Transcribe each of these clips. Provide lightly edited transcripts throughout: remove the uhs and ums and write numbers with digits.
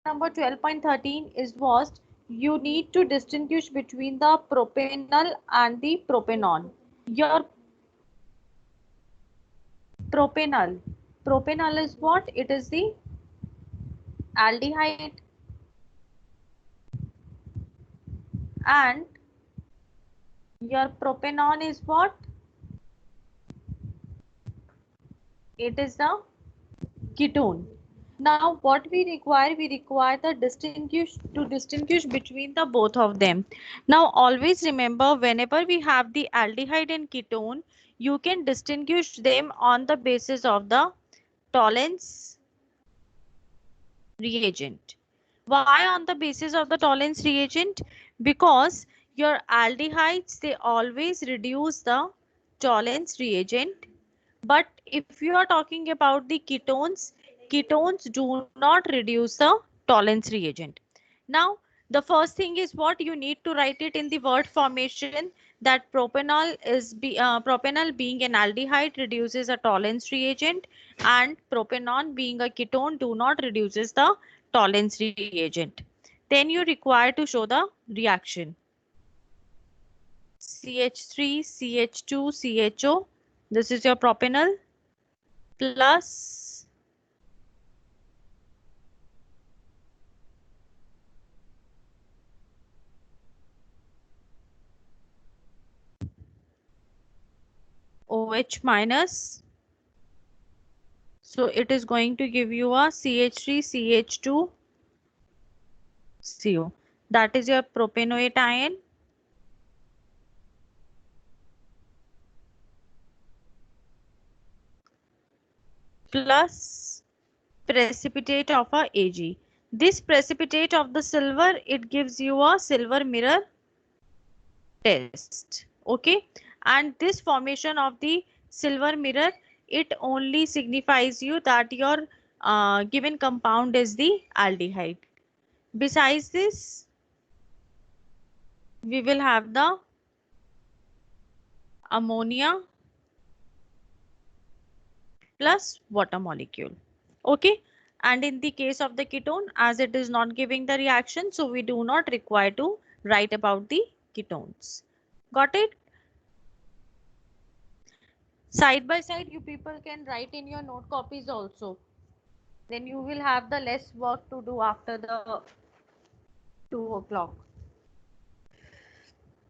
number 12.13 is was you need to distinguish between the propanol and the propanol. Your propanol. Propanol is what? It is the aldehyde and your propanol is what? It is the ketone. Now what we require the distinguish between the both of them. Now always remember, whenever we have the aldehyde and ketone, you can distinguish them on the basis of the tolerance reagent. Why on the basis of the tolerance reagent? Because your aldehydes, they always reduce the tolerance reagent, but if you are talking about the ketones, ketones do not reduce the tolerance reagent. Now, the first thing is what you need to write it in the word formation, that propanol being an aldehyde reduces a tolerance reagent, and propanol being a ketone do not reduces the tolerance reagent. Then you require to show the reaction. CH3, CH2, CHO. This is your propanol plus OH minus. So it is going to give you a CH3 CH2 CO. That is your propanoate ion plus precipitate of a Ag. This precipitate of the silver, it gives you a silver mirror test. Okay, and this formation of the silver mirror, it only signifies you that your given compound is the aldehyde. Besides this, we will have the ammonia plus water molecule. Okay, and in the case of the ketone, as it is not giving the reaction, so we do not require to write about the ketones. Got it? Side by side, you people can write in your note copies also. Then you will have the less work to do after the 2 o'clock.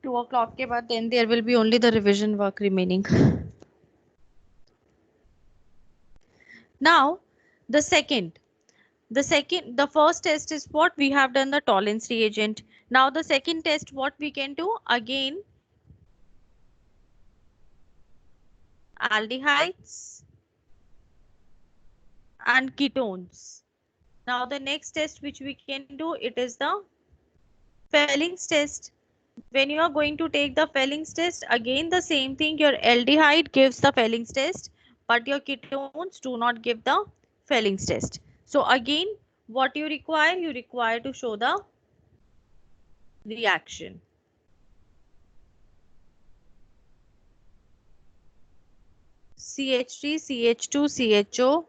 2 o'clock ke baad, then there will be only the revision work remaining. Now, the second. The first test is what we have done, the tolerance reagent. Now the second test, what we can do again, aldehydes and ketones. Now the next test which we can do, it is the Felling's test. When you are going to take the Felling's test, again the same thing, your aldehyde gives the Felling's test, but your ketones do not give the Felling's test. So again, what you require to show the reaction. CH3 CH2 CHO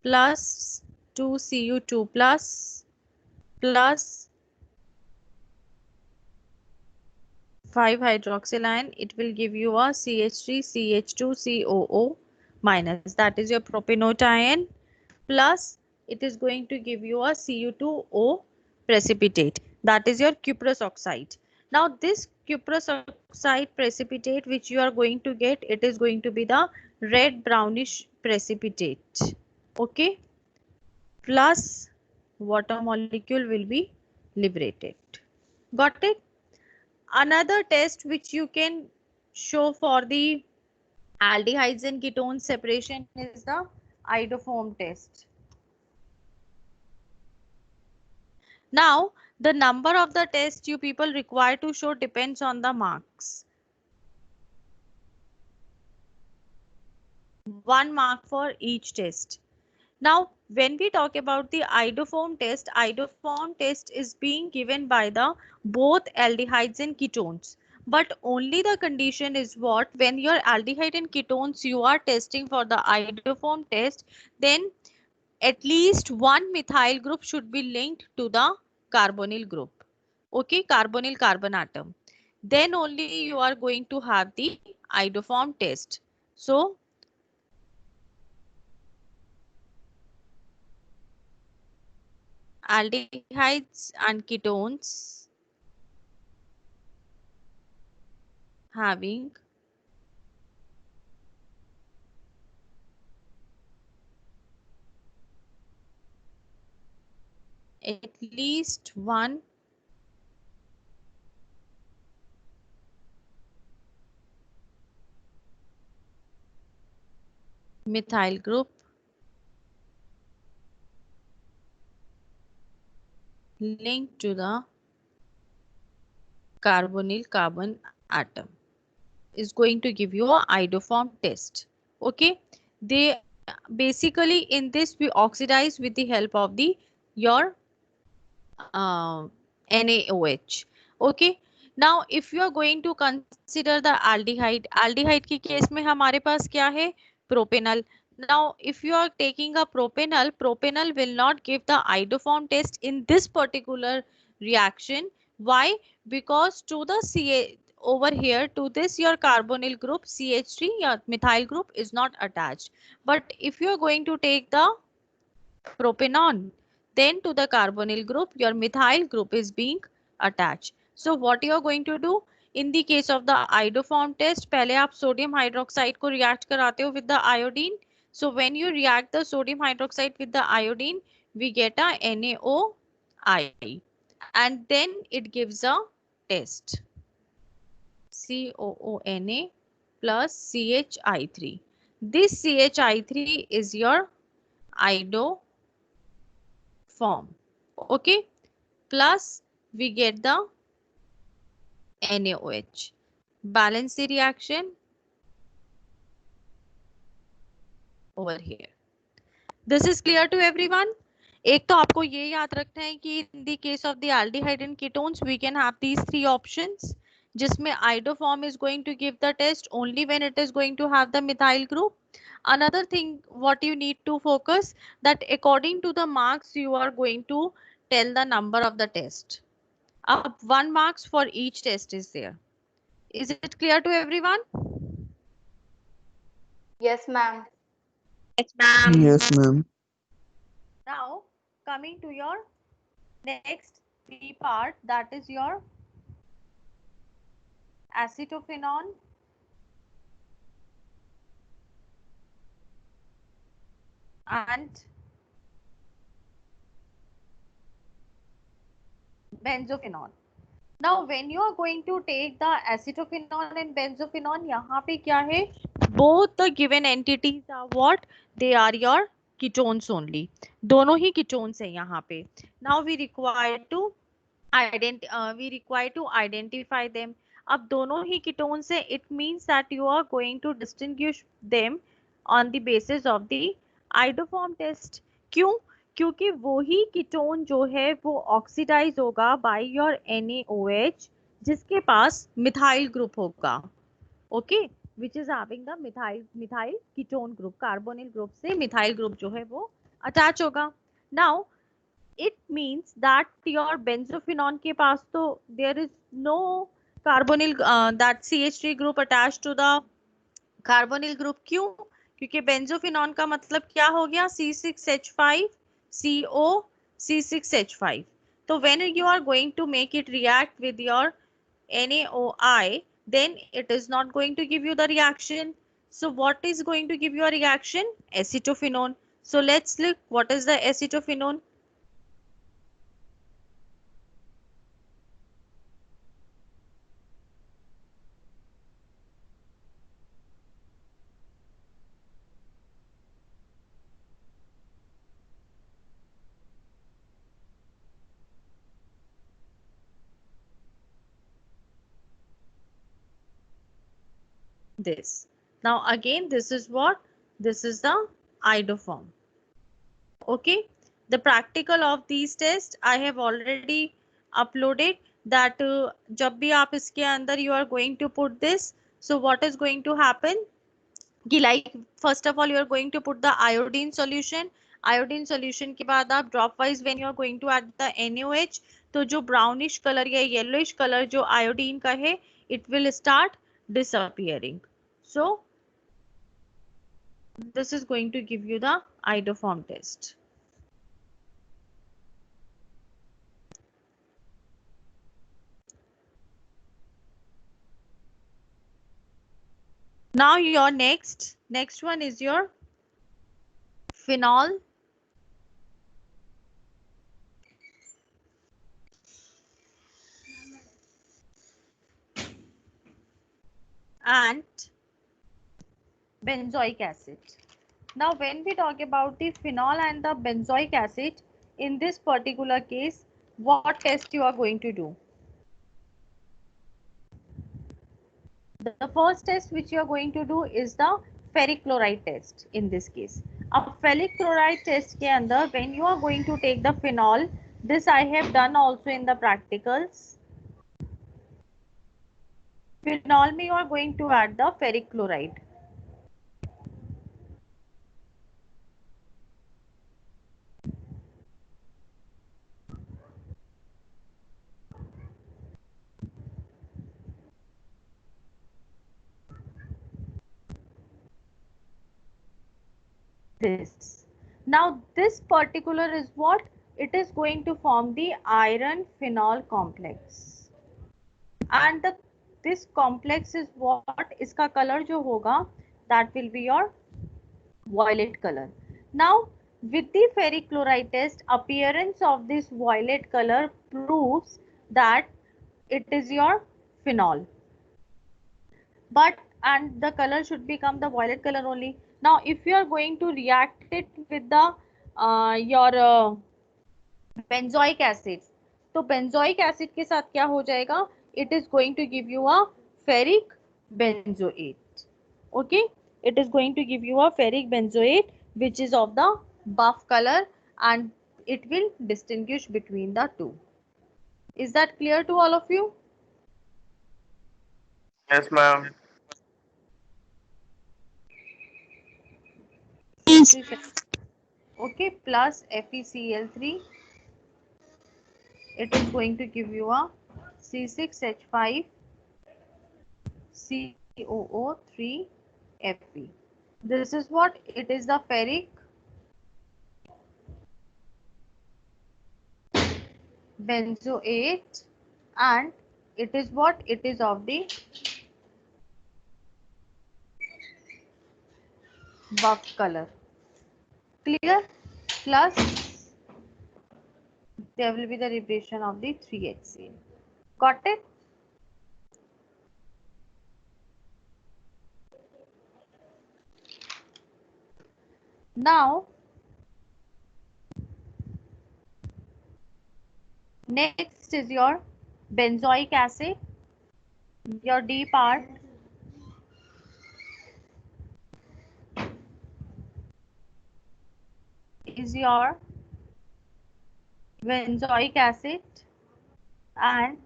plus 2Cu2 plus 5-hydroxyl ion, it will give you a CH3 CH2 COO minus, that is your propanoate ion, plus it is going to give you a Cu2O precipitate, that is your cuprous oxide. Now this cuprous oxide precipitate which you are going to get, it is going to be the red brownish precipitate. Okay, plus water molecule will be liberated. Got it? Another test which you can show for the aldehydes and ketones separation is the iodoform test. Now, the number of the tests you people require to show depends on the marks. 1 mark for each test. Now, when we talk about the iodoform test is being given by the both aldehydes and ketones. But only the condition is what, when your aldehyde and ketones you are testing for the iodoform test, then at least one methyl group should be linked to the carbonyl group. Okay, carbonyl carbon atom. Then only you are going to have the iodoform test. So aldehydes and ketones having at least one methyl group linked to the carbonyl carbon atom is going to give you a iodoform test. Okay, they basically in this we oxidize with the help of the your NaOH. Okay, now if you are going to consider the aldehyde, aldehyde की case में हमारे पास क्या है, propanol. Now if you are taking a propanol, propanol will not give the iodoform test in this particular reaction. Why? Because to the CA over here, to this your carbonyl group CH3, your methyl group is not attached. But if you are going to take the propanol, then to the carbonyl group your methyl group is being attached. So what you are going to do in the case of the iodoform test, पहले आप sodium hydroxide को react कराते हो with the iodine. So when you react the sodium hydroxide with the iodine, we get a NaOI, and then it gives a test COONA plus CHI3. This CHI3 is your iodo form. Okay, plus we get the NaOH. Balance the reaction over here. This is clear to everyone? एक तो आपको ये याद रखना है कि in the case of the aldehyde and ketones we can have these three options, जिसमें iodoform is going to give the test only when it is going to have the methyl group. Another thing what you need to focus, that according to the marks you are going to tell the number of the test. Up 1 marks for each test is there. Is it clear to everyone? Yes, ma'am. Yes, ma'am. Yes, ma'am. Now coming to your next B part, that is your acetophenone and benzophenone. Now when you are going to take the acetophenone and benzophenone, यहाँ पे क्या है, both the given entities are what, they are your ketones only. दोनों ही ketones हैं यहाँ पे. Now we require to identify them. अब दोनों ही ketones है, it means that you are going to distinguish them on the basis of the iodoform test. क्यों? क्योंकि वो ही कीटोन जो है वो ऑक्सीडाइज होगा बाय योर NaOH, जिसके पास मिथाइल ग्रुप होगा. Okay, which is having the methyl ketone group, carbonyl group से मिथाइल ग्रुप जो है वो अटैच होगा. Now it means that your benzophenone के पास तो there is no carbonyl that CH3 group attached to the carbonyl group. क्यों? क्योंकि benzophenone का मतलब क्या हो गया, C6H5 CO C6H5. तो when you are going to make it react with your NaOI, then it is not going to give you the reaction. So what is going to give you a reaction? Acetophenone. So let's look what is the acetophenone. This. Now again, this is what? This is the iodoform. Okay. The practical of these tests I have already uploaded, that जब भी आप इसके अंदर you are going to put this, so what is going to happen? Like first of all you are going to put the iodine solution. Iodine solution के बाद आप dropwise when you are going to add the NaOH, तो जो brownish colour या yellowish colour जो iodine का है, it will start disappearing. So this is going to give you the iodoform test. Now your next one is your phenol and benzoic acid. Now when we talk about the phenol and the benzoic acid, in this particular case, what test you are going to do? The first test which you are going to do is the ferric chloride test in this case. अब ferric chloride test के अंदर when you are going to take the phenol, this I have done also in the practicals. Phenol में you are going to add the ferric chloride. This. Now this particular is what? It is going to form the iron phenol complex. And this complex is what? इसका color जो होगा, that will be your violet color. Now with the ferric chloride test, appearance of this violet color proves that it is your phenol. But and the color should become the violet color only. Now if you are going to react it with the your benzoic acid, तो benzoic acid के साथ क्या हो जाएगा? It is going to give you a ferric benzoate. Okay, it is going to give you a ferric benzoate which is of the buff color, and it will distinguish between the two. Is that clear to all of you? Yes, ma'am. Okay, plus FeCl3, it is going to give you a C6H5 COO3 Fe. This is what? It is the ferric benzoate, and it is what? It is of the buff color. Clear? Plus there will be the liberation of the 3HCl. Got it? Now next is your benzoic acid, your D part. Is your benzoic acid and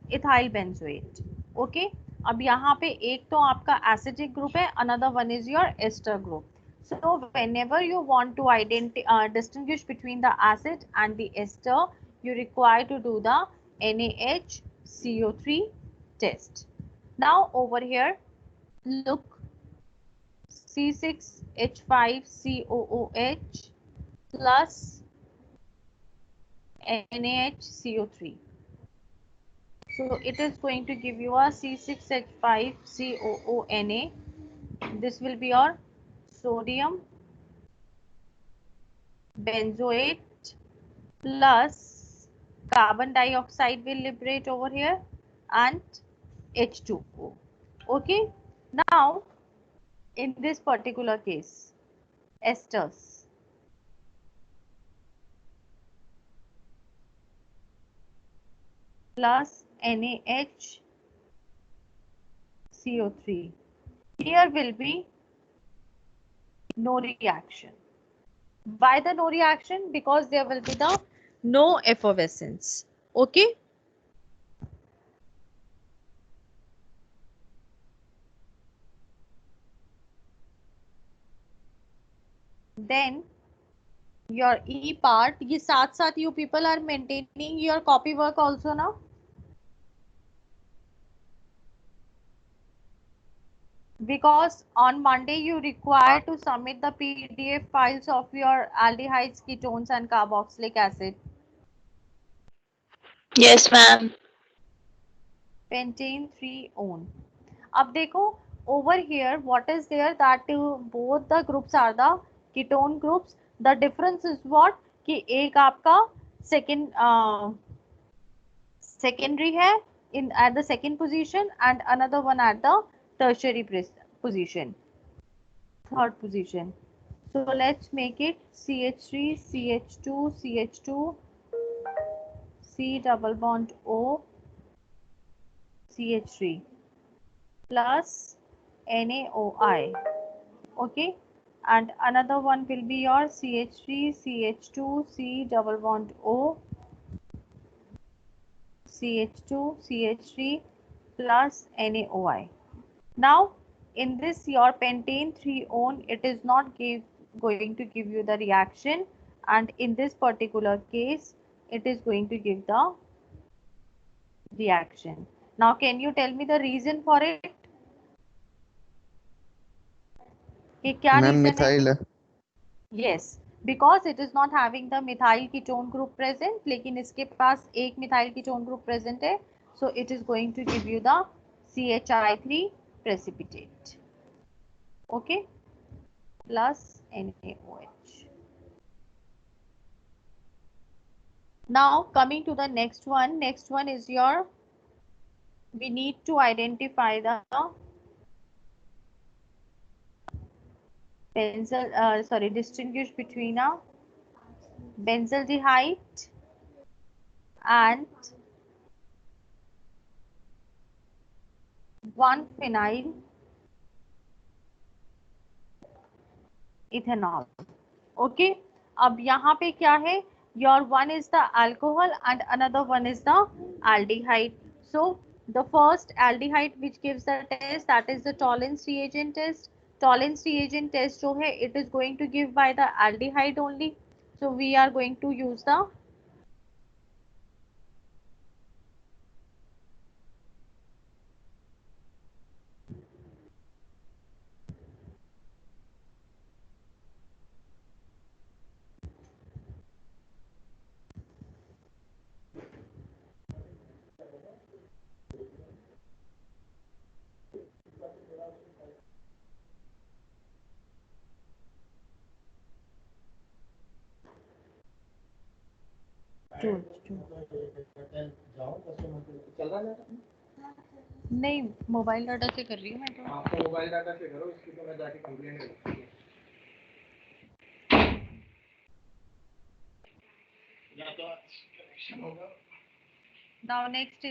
ethyl benzoate. Okay, अब यहाँ पे एक तो आपका acidic group है, another one is your ester group. So whenever you want to distinguish between the acid and the ester, you require to do the NaHCO3 test. Now over here, look, C6H5COOH plus NaHCO3. So it is going to give you a C6H5COONA. This will be your sodium benzoate plus carbon dioxide will liberate over here and H2O. Okay, now in this particular case, esters. Plus NaHCO3. Here will be no reaction. Why the no reaction? Because there will be the no effervescence. Okay. then your E part, ये साथ साथ you people are maintaining your copy work also now. Because on Monday you require to submit the PDF files of your aldehydes, ketones and carboxylic acid. Yes, ma'am. Pentane 3-one. अब देखो over here what is there that both the groups are the ketone groups. The difference is what कि एक आपका secondary है in at the second position and another one at the tertiary position, third position. So let's make it CH3 CH2 CH2 C double bond O CH3 plus NaOI. Okay, and another one will be your CH3 CH2 C double bond O CH2 CH3 plus NaOI. Now in this your pentane 3-one, it is not going to give you the reaction, and in this particular case it is going to give the reaction. Now can you tell me the reason for it? कि क्या ma'am reason है? Methyl है। Yes, because it is not having the methyl ketone group present, लेकिन इसके पास एक methyl ketone group present है, so it is going to give you the CHI3 precipitate. Okay, plus NaOH. Now coming to the next one. Next one is your, we need to identify the distinguish between a benzaldehyde and 1-phenyl ethanol. Okay, अब यहाँ पे क्या है, your one is the alcohol and another one is the aldehyde. So the first aldehyde which gives the test, that is the Tollens reagent test. Tollens reagent test जो है, it is going to give by the aldehyde only. So we are going to use the नहीं, mobile data से कर रही हूँ मैं तो। आपको मोबाइल डाटा से करो, इसकी तो मैं जाके कंप्लेन करूँगी। या तो कनेक्शन होगा। Now next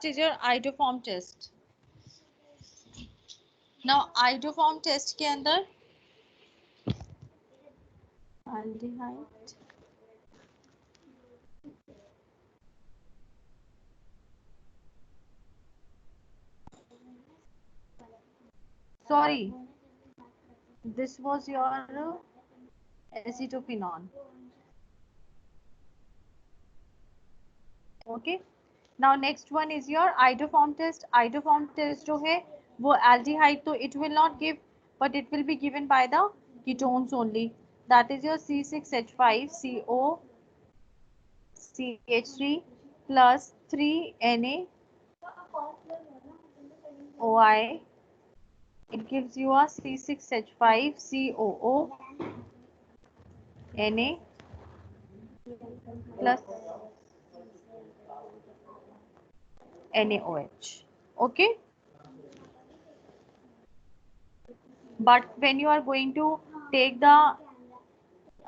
is your iodoform test. Now iodoform test के अंदर aldehyde, sorry, this was your acetophenone. Okay, now next one is your iodoform test. Iodoform test जो है वो aldehyde तो it will not give, but it will be given by the ketones only. That is your C6H5CO CH3 plus 3NaOI. It gives you a C6H5COO Na plus NaOH. Okay, but when you are going to take the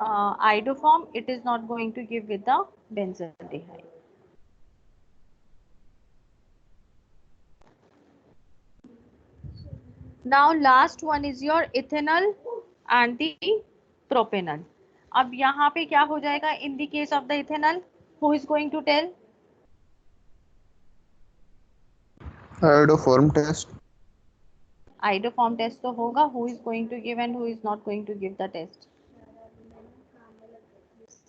iodoform, it is not going to give with the benzaldehyde. Now last one is your ethanol and the propanol. अब यहाँ पे क्या हो जाएगा in the case of the ethanol? Who is going to tell? iodoform test. Iodoform test तो होगा. Who is going to give and who is not going to give the test?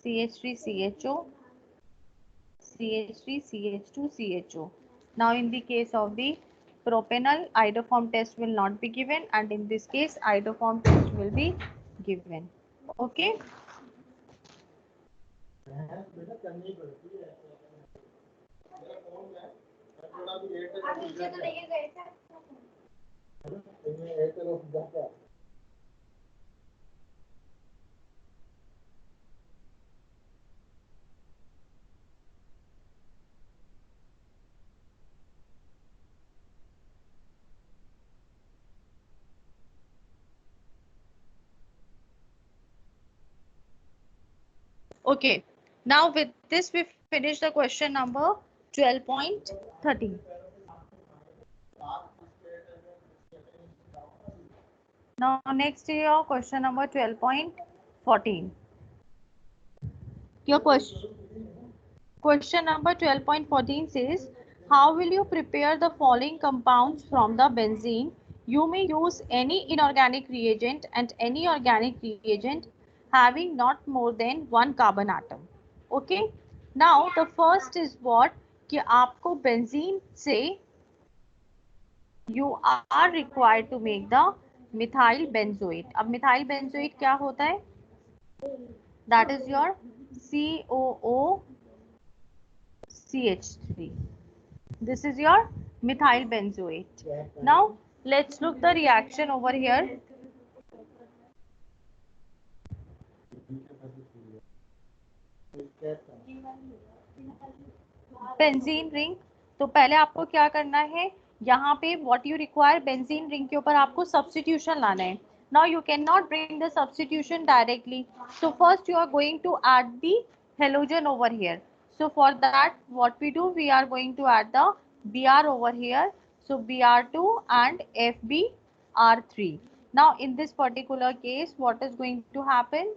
CH3 CHO, CH3 CH2 CHO. Now in the case of the propanol, iodoform test will not be given, and in this case iodoform test will be given. Okay. Okay, now with this we finish the question number 12.13. Now next is your question number 12.14. Your question number 12.14 says, how will you prepare the following compounds from the benzene? You may use any inorganic reagent and any organic reagent having not more than one carbon atom. Okay. Now the first is what? कि आपको benzene से you are required to make the methyl benzoate. अब methyl benzoate क्या होता है? That is your COOCH3. This is your methyl benzoate. Now let's look the reaction over here. Benzene ring. तो पहले आपको क्या करना है, यहाँ पे what you require, benzene ring के ऊपर आपको सब्स्टिट्यूशन लाना है. Now you can not bring the substitution directly, so first you are going to add the halogen over here. So for that what we do, we are going to add the Br over here. So Br2 and FbR3. Now in this particular case what is going to happen?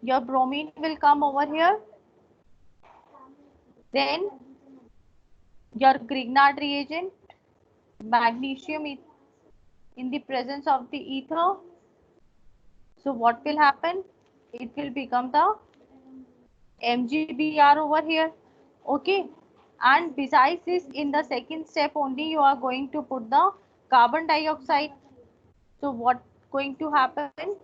Your bromine will come over here. Then your Grignard reagent, magnesium in the presence of the ether. So what will happen? It will become the MgBr over here. Okay. And besides this, in the second step only you are going to put the carbon dioxide. So what going to happen?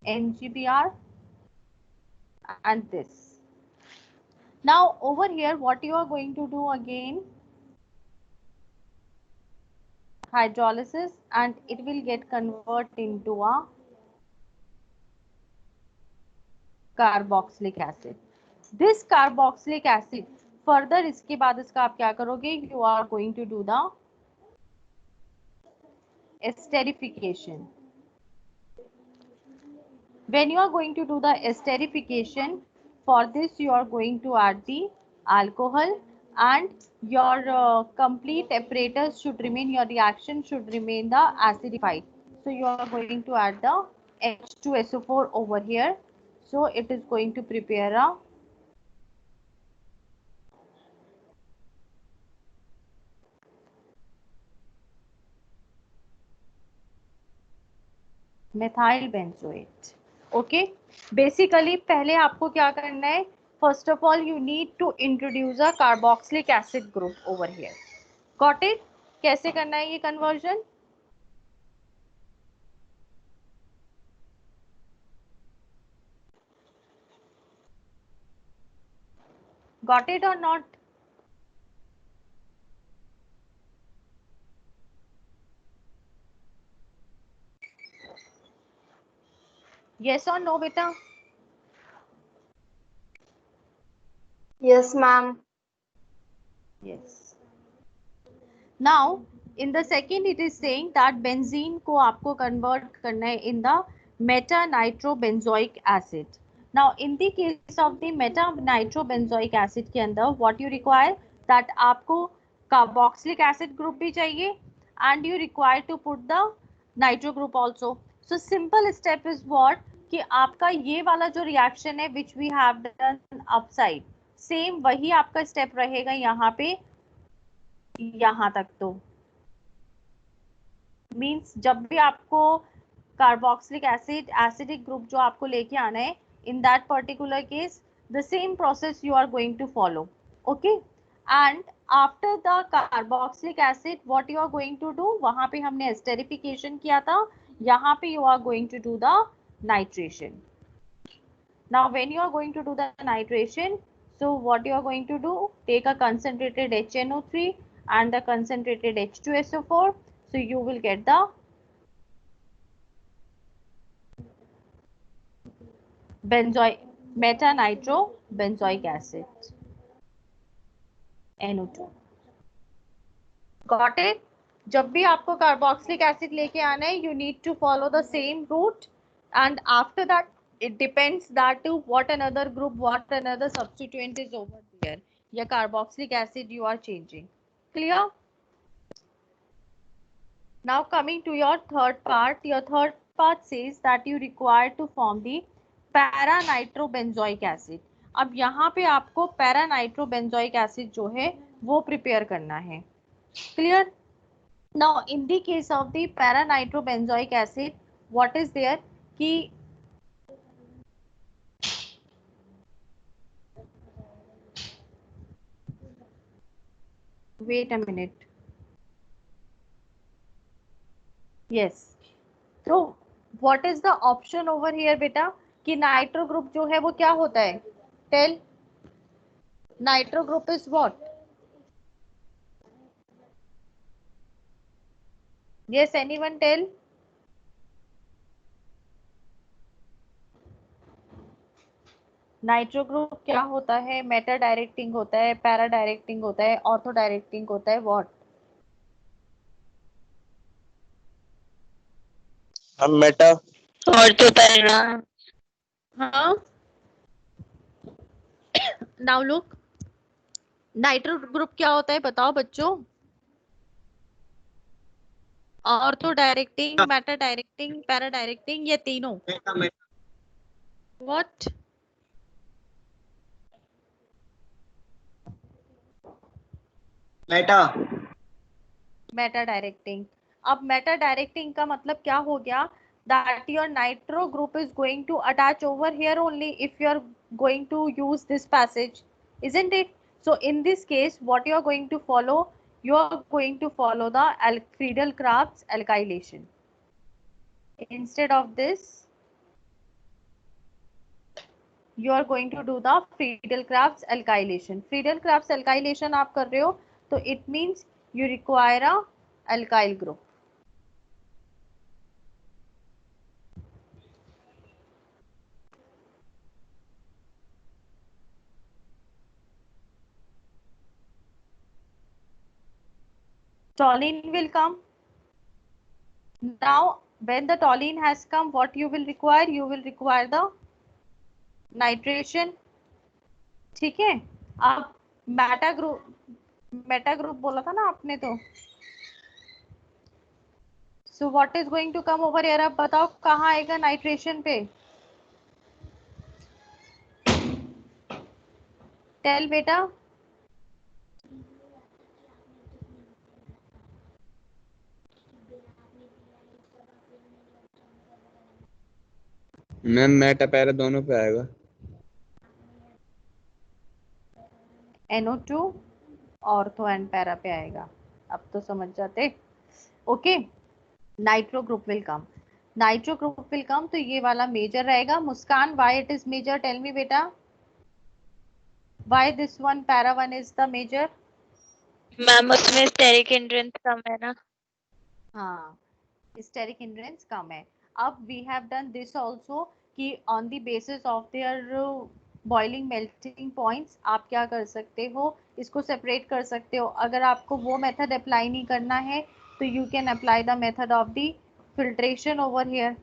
MgBr and this. Now over here what you are going to do again? Hydrolysis, and it will get converted into a carboxylic acid. This carboxylic acid further इसके बाद इसका आप क्या करोगे? You are going to do the esterification. When you are going to do the esterification, for this you are going to add the alcohol, and your complete apparatus should remain, your reaction should remain the acidified. So you are going to add the H2SO4 over here. So it is going to prepare a methyl benzoate. Okay. Basically पहले आपको क्या करना है? First of all you need to introduce a carboxylic acid group over here. Got it? कैसे करना है ये conversion? Got it or not? Yes or no, beta? Yes, ma'am. Yes. Now in the second it is saying that benzene को आपको convert करना है in the meta nitrobenzoic acid. Now in the case of the meta nitrobenzoic acid के अंदर what you require, that आपको carboxylic acid group भी चाहिए and you require to put the nitro group also. So simple step is what, कि आपका ये वाला जो रिएक्शन है which we have done upside, same वही आपका स्टेप रहेगा यहाँ पे, यहाँ तक। तो मींस जब भी आपको कार्बोक्सिलिक एसिड एसिडिक ग्रुप जो आपको लेके आना है, in that particular case the same process you are going to follow, okay. And after the carboxylic acid what you are going to do, वहां पे हमने एस्टेरिफिकेशन किया था, यहाँ पे you are going to do the nitration. Now when you are going to do the nitration, so what you are going to do, take a concentrated HNO3 and the concentrated H2SO4, so you will get the meta nitro benzoic acid, NO2. Got it? जब भी आपको carboxylic acid लेके आना है, you need to follow the same route, and after that it depends that what another group, what another substituent is over there, या carboxylic acid you are changing. Clear? Now coming to your third part, your third part says that you require to form the para nitrobenzoic acid. अब यहाँ पे आपको para nitrobenzoic acid जो है वो prepare करना है. Clear? Now in the case of the para nitrobenzoic acid, what is there कि wait a minute, yes, तो what is the option over here बेटा कि नाइट्रो ग्रुप जो है वो क्या होता है, tell. Nitro group is what, yes anyone tell. Nitro group क्या होता है, मेटा डायरेक्टिंग होता है, पैरा डायरेक्टिंग होता है, ऑर्थो डायरेक्टिंग होता है, व्हाट? हम मेटा ऑर्थो पैरा. हाँ, नाउ लुक, नाइट्रो ग्रुप क्या होता है बताओ बच्चों? Ortho directing, Meta directing, para directing, ये तीनों. व्हाट? Meta Meta directing. अब मेटा डायरेक्टिंग का मतलब क्या हो गया, that your nitro group is going to attach over here only if you are going to use this passage, isn't it? So in this case what you are going to follow, you are going to follow the Friedel-Crafts alkylation. Instead of this you are going to do the Friedel-Crafts alkylation. Friedel-Crafts alkylation आप कर रहे हो तो it means you require a alkyl group. Toluene will come. Now when the toluene has come, what you will require, you will require the nitration. ठीक है, अब Meta group बोला था ना आपने, तो so what is going to come over here, अब बताओ कहाँ आएगा नाइट्रेशन पे, टेल बेटा. मैम मेटा पैरा दोनों पे आएगा. NO2 ऑर्थो एंड पैरा पे आएगा. अब तो समझ जाते. Okay, nitro group will come, nitro group will come, तो ये वाला मेजर रहेगा. Muskan, why it is major, tell me बेटा, why this one para one is the major? Ma'am उसमें स्टेरिक हिंड्रेंस कम है ना. हाँ, स्टेरिक हिंड्रेंस कम है. अब we have done this also कि on the basis of their boiling melting points आप क्या कर सकते हो, इसको सेपरेट कर सकते हो. अगर आपको वो मेथड अप्लाई नहीं करना है तो you can apply the method of the filtration over here.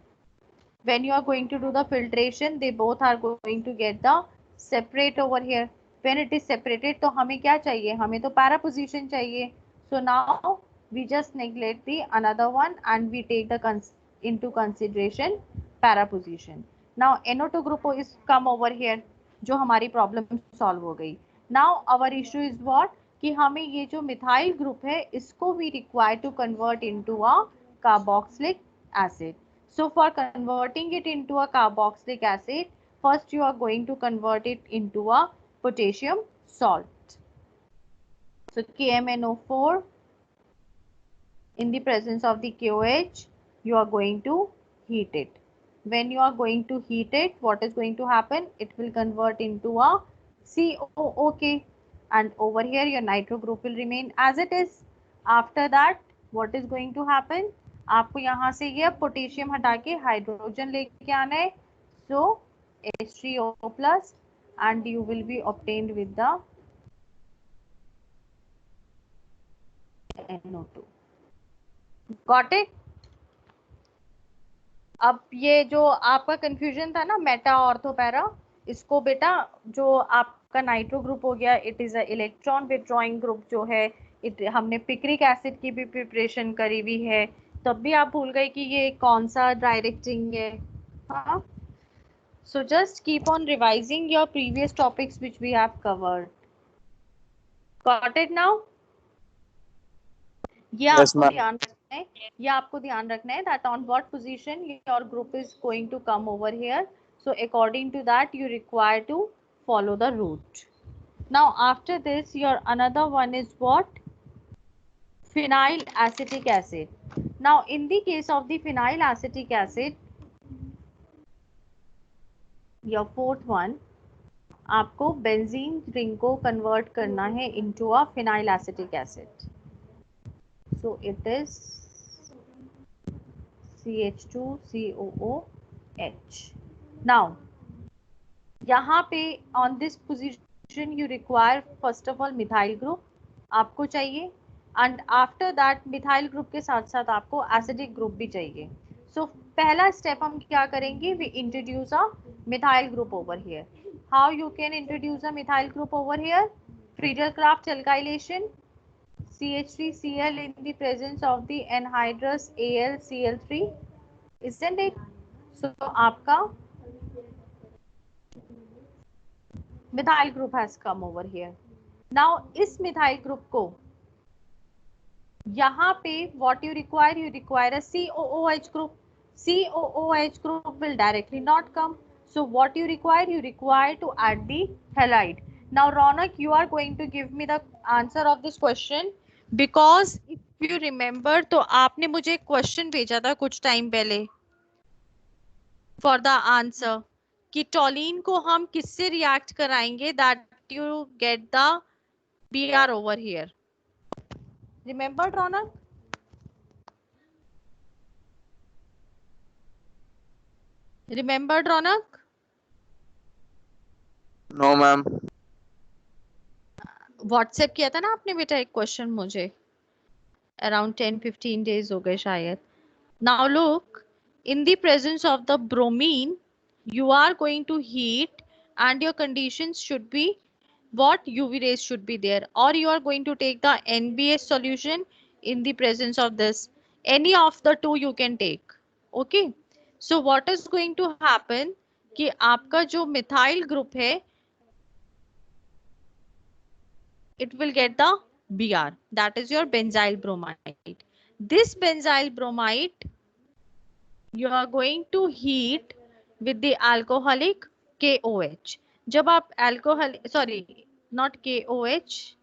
When you are going to do the filtration, they both are going to get the separate over here. When it is separated, तो हमें क्या चाहिए, हमें तो para position चाहिए. So now we just neglect the another one and we take the into consideration para position. Now NO2 group is come over here, जो हमारी problem solve हो गई. Now our issue is what, कि हमें ये जो methyl group है इसको we require to convert into a carboxylic acid. So for converting it into a carboxylic acid, first you are going to convert it into a potassium salt. So KMnO4 in the presence of the KOH, you are going to heat it. When you are going to heat it, what is going to happen? It will convert into a COOK, and over here your nitro group will remain as it is. After that, what is going to happen? आपको यहाँ से ये potassium हटा के hydrogen लेके आना है. So H3O plus, and you will be obtained with the NO2. Got it? अब ये जो आपका कंफ्यूजन था ना मेटा ऑर्थो पैरा, इसको बेटा जो आपका नाइट्रो ग्रुप हो गया, it is a electron withdrawing group जो है, हमने पिक्रिक एसिड की भी प्रिपरेशन करी हुई है, तब भी आप भूल गए कि ये कौन सा डायरेक्टिंग है. हाँ, so just keep on revising your previous topics which we have covered. Got it now? ये आपको ध्यान रखना है, ये आपको ध्यान रखना है that on what position your group is going to come over here. So according to that you require to follow the route. Now after this your another one is what? Phenyl acetic acid. Now in the case of the phenyl acetic acid, your fourth one, आपको benzene ring को convert करना है into a phenyl acetic acid. So it is CH2COOH. Now यहाँ पे on this position you require first of all methyl group आपको चाहिए, and after that methyl group के साथ साथ आपको acidic group भी चाहिए. So पहला step हम क्या करेंगे? We introduce a methyl group over here. How you can introduce a methyl group over here? Friedel-Crafts alkylation. CH3Cl in the presence of the anhydrous AlCl3, isn't it? So आपका methyl group has come over here. Now इस methyl group को यहाँ पे what you require a COOH group. COOH group will directly not come. So what you require to add the halide. Now Ronak, you are going to give me the answer of this question, because if you remember तो आपने मुझे question भेजा था कुछ time पहले for the answer कि टॉलिन को हम किससे रिएक्ट कराएंगे that you get the Br over here. Remember Ronak? Remembered Ronak? No ma'am. WhatsApp किया था ना आपने बेटा एक क्वेश्चन मुझे, अराउंड 10-15 days हो गए शायद. Now look, in the presence of the bromine you are going to heat, and your conditions should be what? UV rays should be there, or you are going to take the NBS solution in the presence of this. Any of the two you can take. Okay, so what is going to happen कि आपका जो methyl group है it will get the Br, that is your benzyl bromide. This benzyl bromide you are going to heat with the alcoholic KOH. जब आप alcohol, sorry, not KOH,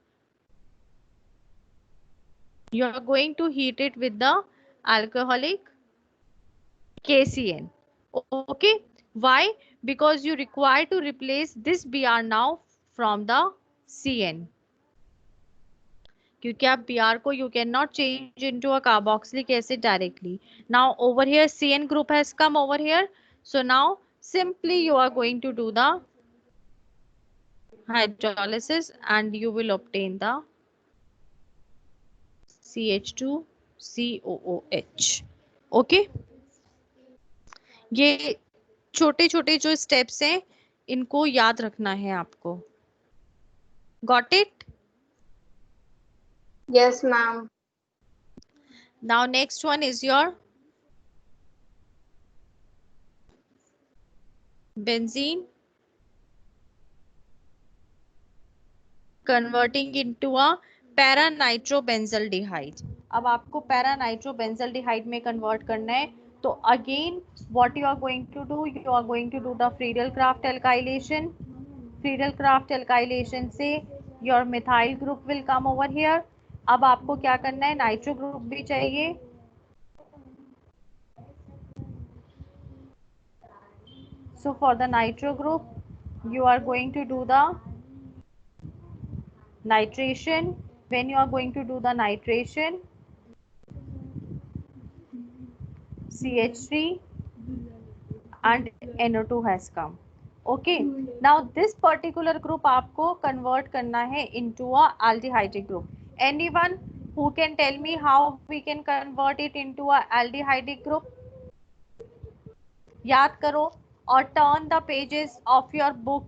you are going to heat it with the alcoholic KCN. Okay, why? Because you require to replace this Br now from the CN. क्योंकि आप Br को you cannot change into a carboxylic acid directly. Now over here CN group has come over here. So now simply you are going to do the hydrolysis and you will obtain the CH2COOH. Okay. ये छोटे छोटे जो steps हैं इनको याद रखना है आपको. Got it? Yes, ma'am. Now next one is your benzene converting into a para-nitrobenzaldehyde. अब आपको para-nitrobenzaldehyde में convert करना है, तो again what you are going to do, you are going to do the Friedel-Crafts alkylation. Friedel-Crafts alkylation से your methyl group will come over here. अब आपको क्या करना है, नाइट्रो ग्रुप भी चाहिए. So for the nitro group, you are going to do the nitration. When you are going to do the nitration, CH3 and NO2 has come. Okay. Now this particular group आपको convert करना है into a aldehydic group. Anyone who can tell me how we can convert it into a aldehydic group? याद करो और turn the pages of your book.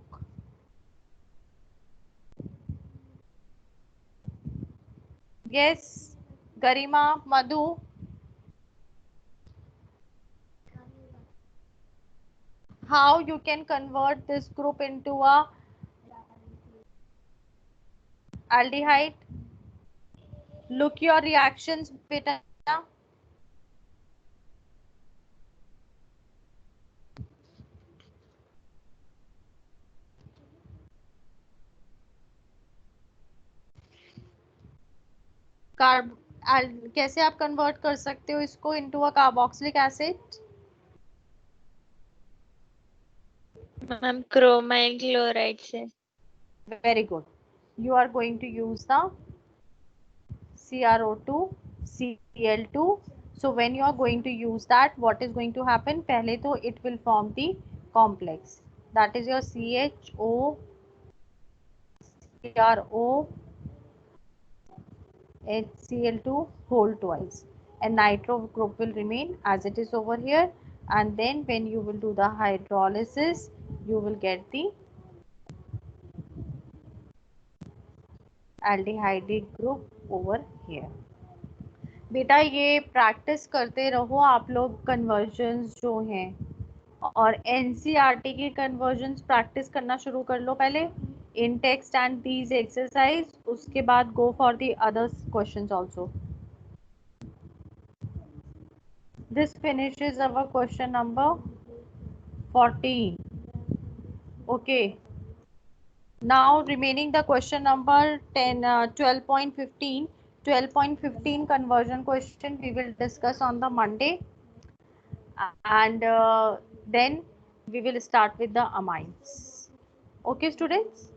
Yes, Garima, Madhu. How you can convert this group into a aldehyde? Look your reactions, beta. Carb कैसे आप convert कर सकते हो इसको into a carboxylic acid? Ma'am chromyl chloride से. Very good. You are going to use the CrO2, Cl2. So when you are going to use that, what is going to happen? पहले तो it will form the complex. That is your CHO, CrO, HCl2 whole twice, and nitro group will remain as it is over here, and then when you will do the hydrolysis you will get the aldehydic group over here. बेटा ये practice करते रहो आप लोग convergence जो हैं, और NCERT की कन्वर्जन्स प्रैक्टिस करना शुरू कर लो पहले इन टेक्स्ट एंड दीज एक्सरसाइज, उसके बाद go for the others questions also. This finishes our question number 14. Okay. Now remaining the question number 10, 12.15. 12.15 conversion question we will discuss on the Monday, and then we will start with the amines. Okay, students.